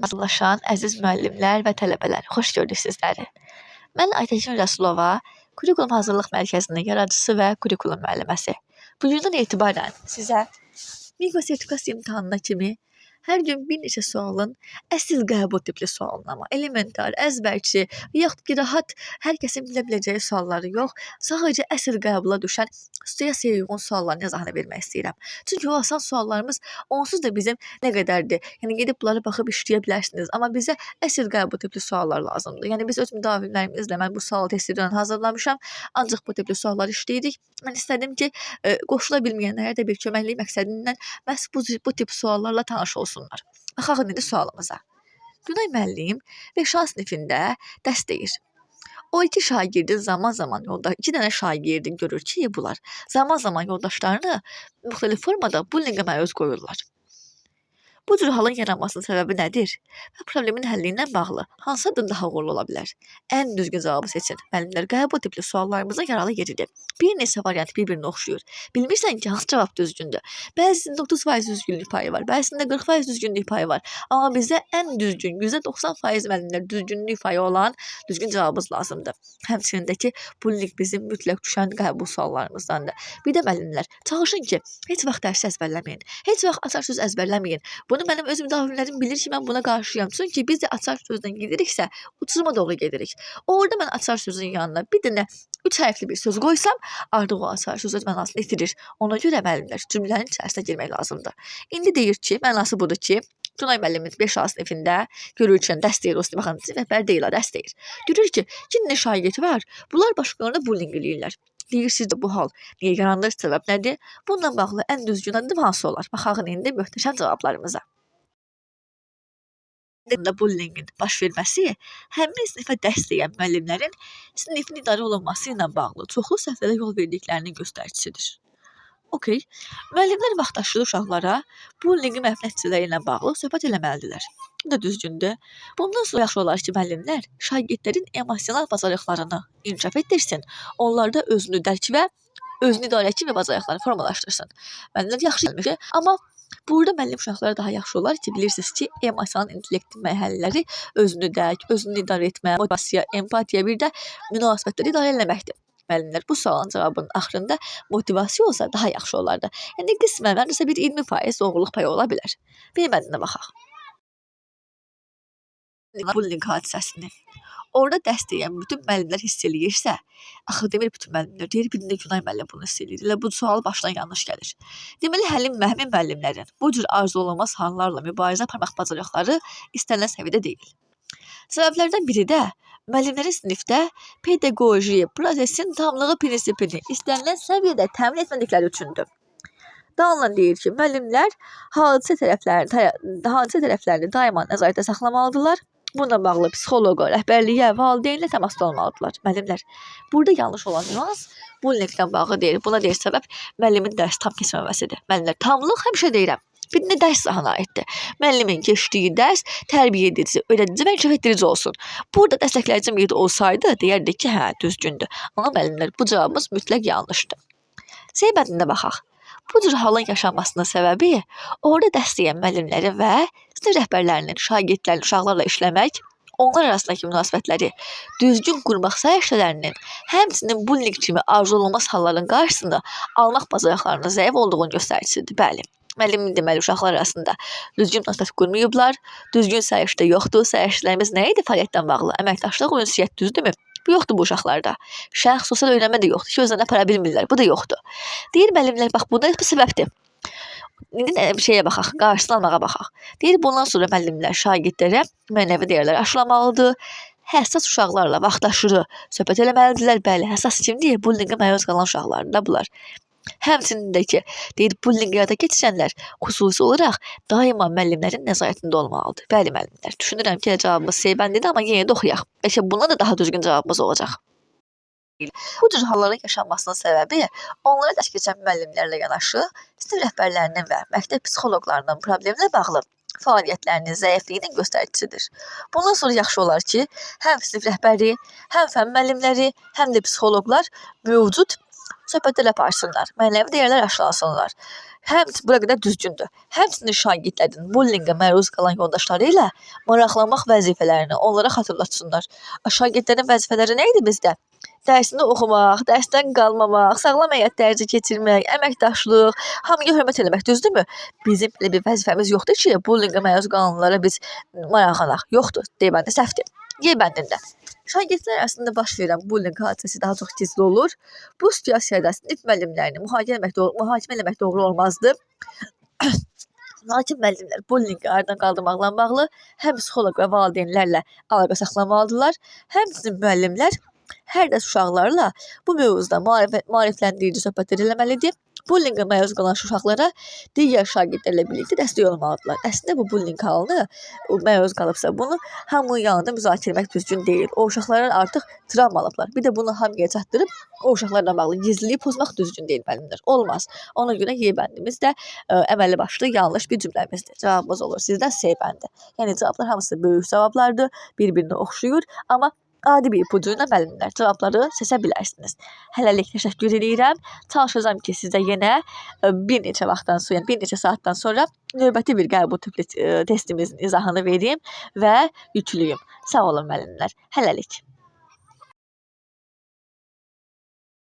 Hazırlaşan əziz müəllimlər və tələbələr, xoş gördük sizləri. Mən Aytəkin Rəsulova, Kurikulum Hazırlıq Mərkəzinin yaradıcısı və kurikulum müəlliməsi. Bugündən etibarən sizə miqro sertifikasiya imtahanına kimi hər gün bir neçə sualın əsl qəbul tipli sualnama, elementar, əzbərçi və yaxud ki, rahat hər kəsin bilə biləcəyi sualları yox, sadəcə əsl qəbula düşən siyasəyə uyğun sualları izahını vermək istəyirəm. Çünki o asan suallarımız onsuz da bizim nə qədərdir? Yəni gedib bunlara baxıb işləyə bilərsiniz, amma bizə əsl qəbul tipli suallar lazımdır. Yəni biz öz müdavimlərimizlə mən bu sual testindən hazırlamışam, ancaq bu tipli sualları işləyirik. Mən istədim ki, qoşula bilməyənlərə də bir köməklik məqsədindən məhz bu tip suallarla tanış olsunlar. Baxaq indi sualımıza. Günay müəllim 5-A sinifində dərs deyir. O iki şagirdin zaman-zaman iki dənə şagirdin görür ki, bunlar zaman-zaman yoldaşlarını müxtəlif formada bullyingə məruz qoyurlar. Bu cür halın yaranmasının səbəbi nədir? Və problemin həlli ilə bağlı hansı addım daha uğurlu ola bilər? Ən düzgün cavabı seçin. Müəllimlər, qəbul tipli suallarımızın yaralı yeridir. Bir neçə variant bir-birinə oxşuyur. Bilmirsən ki, hansı cavab düzgündür? Bəzisində 30% düzgünlük payı var, bəzisində 40% düzgünlük payı var. Amma bizə ən düzgün, %90% müəllimlər düzgünlük payı olan düzgün cavabımız lazımdır. Həmçinin də ki, bullying bizim mütləq düşən qəbul suallarımızdandır. Bir də müəllimlər, çalışın ki, heç vaxt dərsi əzbərləməyin. Heç vaxt açar söz əzbərləməyin. Bunu mənim öz müdavimlərim bilir ki, mən buna qarşıyam. Çünki biz də açar sözdən gediriksə, uçuruma doğru gedirik. Orada mən açar sözün yanına bir dənə 3 hərfli bir söz qoysam, artıq o açar söz öz mənasını itirir. Ona görə müəllimlər cümlənin içərisinə girmək lazımdır. İndi deyir ki, mənası budur ki, Günay müəllimimiz 5-A sinifində görür ki, dərs deyir, o sinif baxan rəhbər deyil, dərs deyir. Görür ki, 2 dənə şagird var, bunlar başqalarına bullying eləyirlər. Deyirsiniz də bu hal niyə yaranır, səbəb nədir? Bununla bağlı ən düzgün addım hansı olar? Baxaq indi möhtəşəm cavablarımıza. Bullyingin baş verməsi həmin sinifə dərs deyən müəllimlərin sinifin idarə olunması ilə bağlı çoxlu səhvlərə yol verdiklərinin göstəricisidir. Okey. Müəllimlər vaxtaşırı uşaqlara bullyingin nəticələri ilə bağlı söhbət eləməlidirlər. Bu da düzgündür. Bundan sonra yaxşı olar ki, müəllimlər şagirdlərin emosional bacarıqlarını inkişaf etdirsin. Onlarda özünü dərk və özünü idarəçi və bacarıqlarını formalaşdırsın. Müəllimlər yaxşı eləmiş, amma burada müəllim uşaqlara daha yaxşı olar ki, bilirsiniz ki, emosional intellektin mərhələləri özünü dərk, özünü idarə etmə, motivasiya, empatiya, bir də münasibətləri idarə etməkdir. Müəllimlər bu sualın cavabının axırında motivasiya olsa daha yaxşı olardı. Yəni qismən məncə bir 20% doğruluq payı ola bilər. Bir mətninə baxaq. Bullying hadisəsini. Orada dərs deyən bütün müəllimlər hiss eləyirsə, axı demir bütün müəllimlər, deyir bir də Günay müəllim bunu hiss eləyir. Elə bu sual başdan yanlış gəlir. Deməli, həmin müəllimlərin bu cür arzu olunmaz hallarla mübarizə aparmaq bacarıqları istənilən səviyyədə deyil. Səbəblərdən biri də müəllimlərin sinifdə pedaqoji prosesin tamlığı prinsipini istənilən səviyyədə təmin etmədikləri üçündür. Dallan deyir ki, müəllimlər hadisə tərəflərini daima nəzarətdə saxlamalıdırlar. Bununla bağlı psixoloqa, rəhbərliyə, valideynlə təmasda olmalıdırlar. Müəllimlər, burada yanlış olan nüans bullyinglə bağlı deyir. Buna deyir səbəb müəllimin dərs tam keçməməsidir. Müəllimlər, tamlıq həmişə deyirəm. Bir də dərs sahana aiddir. Müəllimin keçdiyi dərs tərbiyə edici, öyrədici və inkişaf etdirici olsun. Burada dəstəkləyici bir olsaydı, deyərdik ki, hə, düzgündür. Amma müəllimlər, bu cavabımız mütləq yanlışdır. Səbəbində baxaq. Bu cür halın yaşanmasının səbəbi orada dərs deyən müəllimlərin və sinif rəhbərlərinin, şagirdlərin, uşaqlarla işləmək, onlar arasındakı münasibətləri düzgün qurmaq səyişlərinin, həmçinin bullying kimi arzu olunmaz halların qarşısında almaq bacarıqlarının zəif olduğunu göstəricisidir. Bəli. Müəllim deməli uşaqlar arasında düzgün münasibət qurmayıblar, düzgün səyişdə yoxdur. Səyişlərimiz nə idi fəaliyyətdən bağlı? Əməkdaşlıq, ünsiyyət düzdürmü? Bu yoxdur bu uşaqlarda. Şəxs sosial öyrənmə də yoxdur. Özlərinə apara bilmirlər. Bu da yoxdur. Deyir müəllimlər, bax bunda bu səbəbdir. İndi bir şeyə baxaq, qarşısını almağa baxaq. Deyir bundan sonra müəllimlər şagirdlərə mənəvi dəyərlər aşılamalıdır. Həssas uşaqlarla vaxtaşırı söhbət eləməlidirlər. Bəli, həssas kimdir? Bullyingə məruz qalan uşaqlardır da bunlar. Həmçinin də ki, deyir bullying həyata keçirənlər xüsusi olaraq daima müəllimlərin nəzarətində olmalıdır. Bəli müəllimlər, düşünürəm ki, cavabımız C-bəndidir, amma yenə də oxuyaq. Bəlkə bundan da daha düzgün cavabımız olacaq. Bu cür halların yaşanmasının səbəbi onlara dərs keçən müəllimlərlə yanaşı sinif rəhbərlərinin və məktəb psixoloqlarının problemlə bağlı fəaliyyətlərinin zəifliyinin göstəricisidir. Bundan sonra yaxşı olar ki, həm sinif rəhbəri, həm fən müəllimləri, həm də psixoloqlar mövcud söhbətlər aparsınlar, mənəvi dəyərlər aşılansınlar. bura qədər düzgündür. Həmçinin şagirdlərin bullyinqə məruz qalan yoldaşları ilə maraqlanmaq vəzifələrini onlara xatırlatsınlar. Şagirdlərin vəzifələri nə idi bizdə? Dərsini oxumaq, dərsdən qalmamaq, sağlam həyat tərzi keçirmək, əməkdaşlıq, hamıya hörmət eləmək, düzdürmü? Bizim belə bir vəzifəmiz yoxdur ki, bullyinqə məruz qalanlara biz maraqlanaq. Yoxdur, deyəndə səhvdir. Yebəndində. Şagirdlər arasında baş verən bullyinq hadisəsi daha çox gizli olur. Bu situasiyada sinif müəllimlərini mühakimə eləmək doğru olmazdı. Lakin müəllimlər bullyinqi aradan qaldırmaqla bağlı həm psixoloq və valideynlərlə əlaqə saxlamalıdırlar, həmçinin müəllimlər hər dərs uşaqlarla bu mövzuda maarifləndirici söhbətlər eləməlidir. Bullyinqə məruz qalan uşaqlara digər şagirdlərlə birlikdə dəstək olmalıdırlar. Əslində bu bullyinq halını məruz qalıbsa, bunu hamının yanında müzakirə etmək düzgün deyil. O uşaqlar artıq travma alıblar. Bir də bunu hamıya çatdırıb o uşaqlarla bağlı gizliliyi pozmaq düzgün deyil müəllimlər. Olmaz. Ona görə Y bəndimiz də əməlli başlı yanlış bir cümləmizdir. Cavabımız olur sizdən C bəndi. Yəni cavablar hamısı böyük cavablardır, bir-birinə oxşuyur, amma adi bir ipucu ilə müəllimlər cavabları seçə bilərsiniz. Hələlik təşəkkür edirəm. Çalışacağam ki, sizə yenə bir neçə vaxtdan sonra, bir neçə saatdan sonra növbəti bir qəbul tipli testimizin izahını verim və yüklüyüm. Sağ olun müəllimlər. Hələlik.